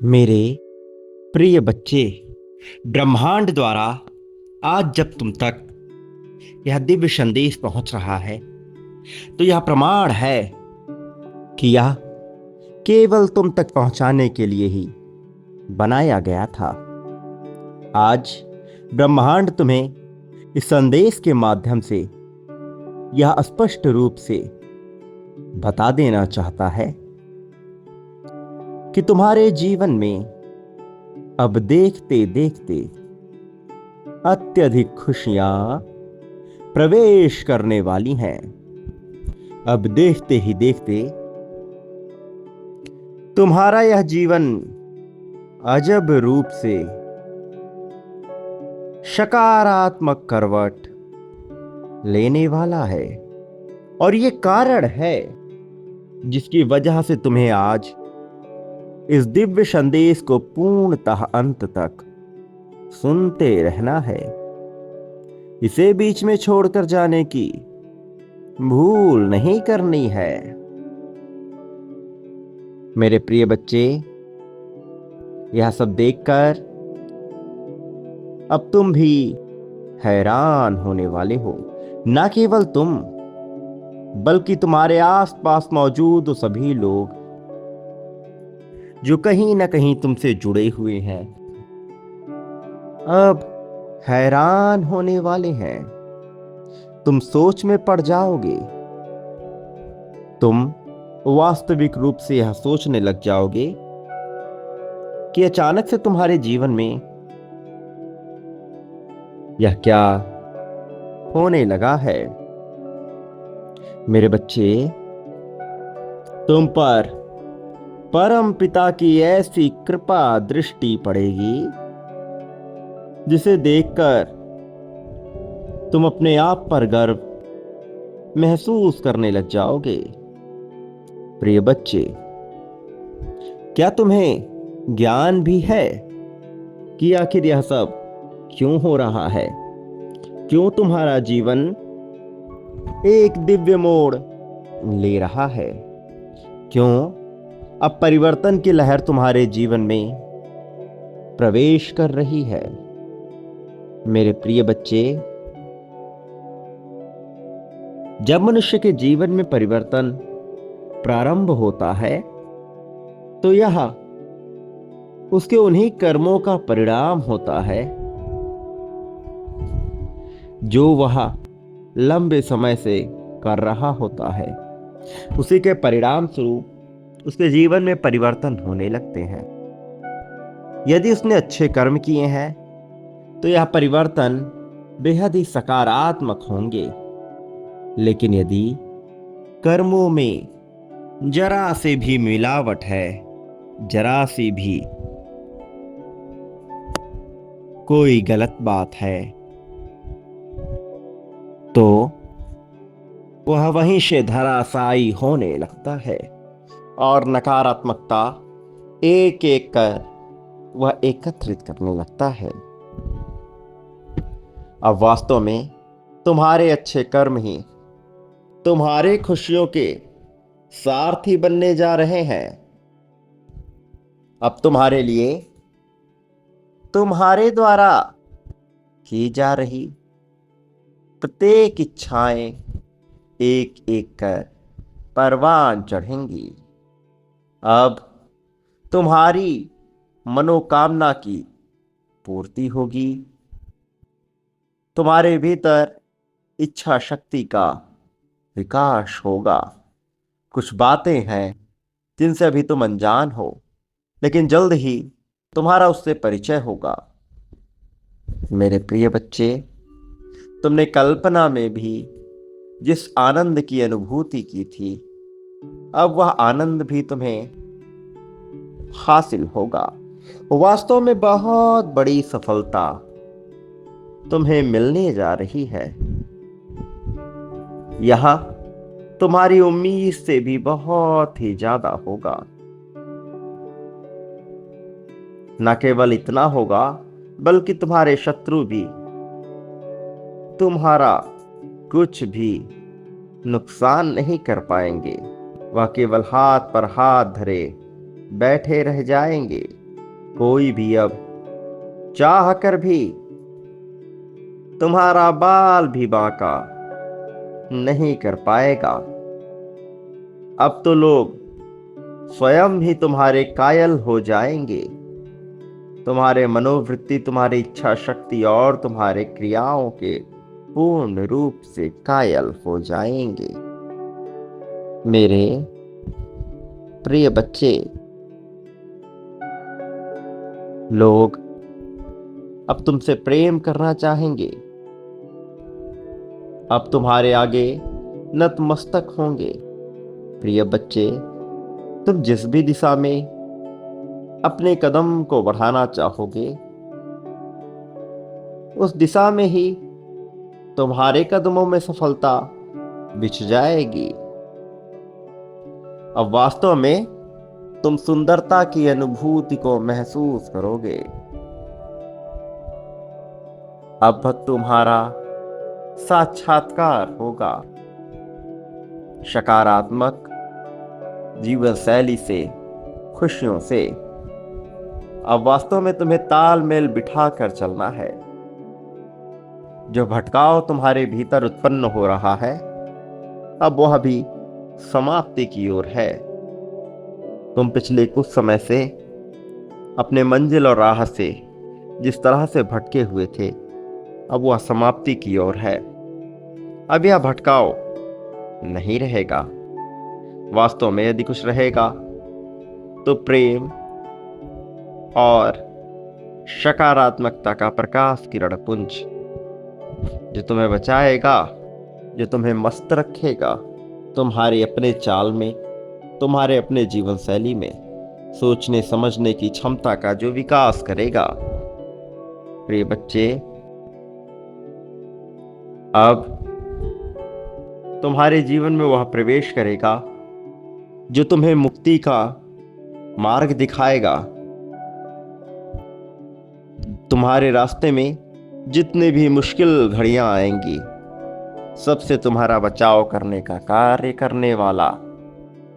मेरे प्रिय बच्चे, ब्रह्मांड द्वारा आज जब तुम तक यह दिव्य संदेश पहुंच रहा है, तो यह प्रमाण है कि यह केवल तुम तक पहुंचाने के लिए ही बनाया गया था। आज ब्रह्मांड तुम्हें इस संदेश के माध्यम से यह स्पष्ट रूप से बता देना चाहता है कि तुम्हारे जीवन में अब देखते देखते अत्यधिक खुशियां प्रवेश करने वाली हैं। अब देखते ही देखते तुम्हारा यह जीवन अजब रूप से सकारात्मक करवट लेने वाला है, और ये कारण है जिसकी वजह से तुम्हें आज इस दिव्य संदेश को पूर्णतः अंत तक सुनते रहना है। इसे बीच में छोड़कर जाने की भूल नहीं करनी है। मेरे प्रिय बच्चे, यह सब देखकर अब तुम भी हैरान होने वाले हो। न केवल तुम, बल्कि तुम्हारे आसपास मौजूद सभी लोग जो कहीं ना कहीं तुमसे जुड़े हुए हैं, अब हैरान होने वाले हैं। तुम सोच में पड़ जाओगे। तुम वास्तविक रूप से यह सोचने लग जाओगे कि अचानक से तुम्हारे जीवन में यह क्या होने लगा है। मेरे बच्चे, तुम पर परम पिता की ऐसी कृपा दृष्टि पड़ेगी जिसे देखकर तुम अपने आप पर गर्व महसूस करने लग जाओगे। प्रिय बच्चे, क्या तुम्हें ज्ञान भी है कि आखिर यह सब क्यों हो रहा है? क्यों तुम्हारा जीवन एक दिव्य मोड़ ले रहा है? क्यों अब परिवर्तन की लहर तुम्हारे जीवन में प्रवेश कर रही है? मेरे प्रिय बच्चे, जब मनुष्य के जीवन में परिवर्तन प्रारंभ होता है, तो यह उसके उन्हीं कर्मों का परिणाम होता है जो वह लंबे समय से कर रहा होता है। उसी के परिणाम स्वरूप उसके जीवन में परिवर्तन होने लगते हैं। यदि उसने अच्छे कर्म किए हैं तो यह परिवर्तन बेहद ही सकारात्मक होंगे, लेकिन यदि कर्मों में जरा से भी मिलावट है, जरा सी भी कोई गलत बात है, तो वह वहीं से धराशायी होने लगता है और नकारात्मकता एक एक कर वह एकत्रित करने लगता है। अब वास्तव में तुम्हारे अच्छे कर्म ही तुम्हारे खुशियों के सारथी बनने जा रहे हैं। अब तुम्हारे लिए तुम्हारे द्वारा की जा रही प्रत्येक इच्छाएं एक एक कर परवान चढ़ेंगी। अब तुम्हारी मनोकामना की पूर्ति होगी। तुम्हारे भीतर इच्छा शक्ति का विकास होगा। कुछ बातें हैं जिनसे अभी तुम अनजान हो, लेकिन जल्द ही तुम्हारा उससे परिचय होगा। मेरे प्रिय बच्चे, तुमने कल्पना में भी जिस आनंद की अनुभूति की थी, अब वह आनंद भी तुम्हें हासिल होगा। वास्तव में बहुत बड़ी सफलता तुम्हें मिलने जा रही है। यह तुम्हारी उम्मीद से भी बहुत ही ज्यादा होगा। न केवल इतना होगा, बल्कि तुम्हारे शत्रु भी तुम्हारा कुछ भी नुकसान नहीं कर पाएंगे। वह केवल हाथ पर हाथ धरे बैठे रह जाएंगे। कोई भी अब चाह कर भी तुम्हारा बाल भी बांका नहीं कर पाएगा। अब तो लोग स्वयं ही तुम्हारे कायल हो जाएंगे। तुम्हारे मनोवृत्ति, तुम्हारी इच्छा शक्ति और तुम्हारे क्रियाओं के पूर्ण रूप से कायल हो जाएंगे। मेरे प्रिय बच्चे, लोग अब तुमसे प्रेम करना चाहेंगे। अब तुम्हारे आगे नतमस्तक होंगे। प्रिय बच्चे, तुम जिस भी दिशा में अपने कदम को बढ़ाना चाहोगे, उस दिशा में ही तुम्हारे कदमों में सफलता बिछ जाएगी। अब वास्तव में तुम सुंदरता की अनुभूति को महसूस करोगे। अब तुम्हारा साक्षात्कार होगा सकारात्मक जीवन शैली से, खुशियों से। अब वास्तव में तुम्हें तालमेल बिठा कर चलना है। जो भटकाव तुम्हारे भीतर उत्पन्न हो रहा है, अब वह भी समाप्ति की ओर है। तुम पिछले कुछ समय से अपने मंजिल और राह से जिस तरह से भटके हुए थे, अब वह समाप्ति की ओर है। अब यह भटकाव नहीं रहेगा। वास्तव में यदि कुछ रहेगा तो प्रेम और सकारात्मकता का प्रकाश किरण पुंज, जो तुम्हें बचाएगा, जो तुम्हें मस्त रखेगा, तुम्हारे अपने चाल में, तुम्हारे अपने जीवन शैली में सोचने समझने की क्षमता का जो विकास करेगा। प्रिय बच्चे, अब तुम्हारे जीवन में वह प्रवेश करेगा जो तुम्हें मुक्ति का मार्ग दिखाएगा। तुम्हारे रास्ते में जितने भी मुश्किल घड़ियां आएंगी, सबसे तुम्हारा बचाव करने का कार्य करने वाला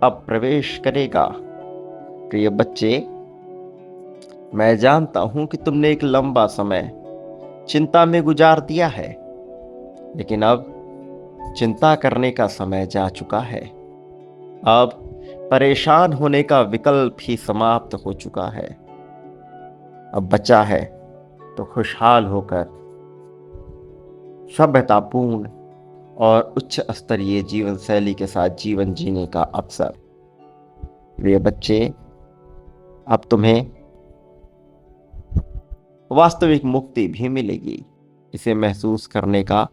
अब प्रवेश करेगा। प्रिय बच्चे, मैं जानता हूं कि तुमने एक लंबा समय चिंता में गुजार दिया है, लेकिन अब चिंता करने का समय जा चुका है। अब परेशान होने का विकल्प ही समाप्त हो चुका है। अब बचा है तो खुशहाल होकर सभ्यतापूर्ण और उच्च स्तरीय जीवन शैली के साथ जीवन जीने का अवसर। प्रिय बच्चे, अब तुम्हें वास्तविक मुक्ति भी मिलेगी। इसे महसूस करने का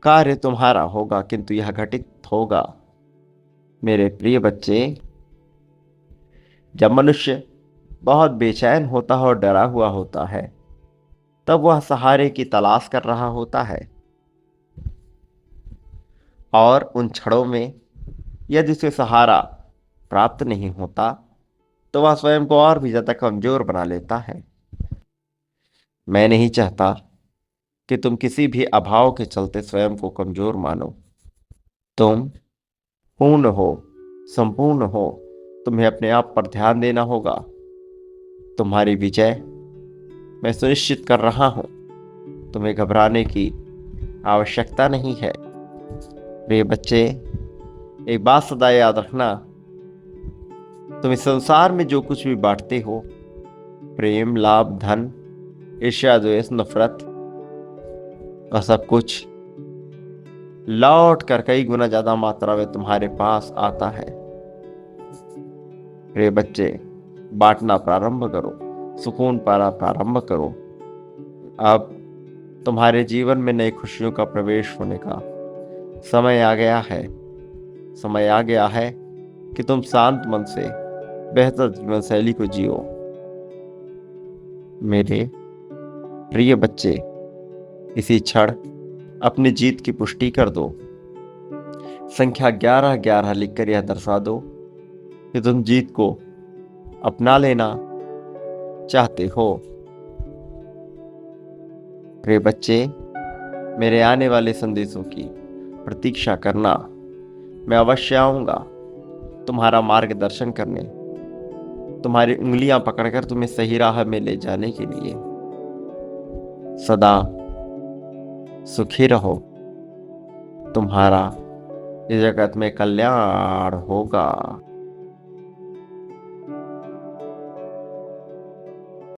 कार्य तुम्हारा होगा, किंतु यह घटित होगा। मेरे प्रिय बच्चे, जब मनुष्य बहुत बेचैन होता है और डरा हुआ होता है, तब वह सहारे की तलाश कर रहा होता है। और उन क्षणों में यदि उसे सहारा प्राप्त नहीं होता, तो वह स्वयं को और भी ज्यादा कमजोर बना लेता है। मैं नहीं चाहता कि तुम किसी भी अभाव के चलते स्वयं को कमजोर मानो। तुम पूर्ण हो, संपूर्ण हो। तुम्हें अपने आप पर ध्यान देना होगा। तुम्हारी विजय मैं सुनिश्चित कर रहा हूं। तुम्हें घबराने की आवश्यकता नहीं है। प्रिय बच्चे, एक बात सदा याद रखना, तुम इस संसार में जो कुछ भी बांटते हो, प्रेम, लाभ, धन, ईर्ष्या, द्वेष, नफरत, वह सब कुछ लौट कर कई गुना ज्यादा मात्रा में तुम्हारे पास आता है। प्रिय बच्चे, बांटना प्रारंभ करो, सुकून पाना प्रारंभ करो। अब तुम्हारे जीवन में नई खुशियों का प्रवेश होने का समय आ गया है। समय आ गया है कि तुम शांत मन से बेहतर जीवन शैली को जियो। मेरे प्रिय बच्चे, इसी क्षण अपनी जीत की पुष्टि कर दो। संख्या 11-11 लिखकर यह दर्शा दो कि तुम जीत को अपना लेना चाहते हो। प्रिय बच्चे, मेरे आने वाले संदेशों की प्रतीक्षा करना। मैं अवश्य आऊंगा तुम्हारा मार्गदर्शन करने, तुम्हारी उंगलियां पकड़कर तुम्हें सही राह में ले जाने के लिए। सदा सुखी रहो, तुम्हारा इस जगत में कल्याण होगा।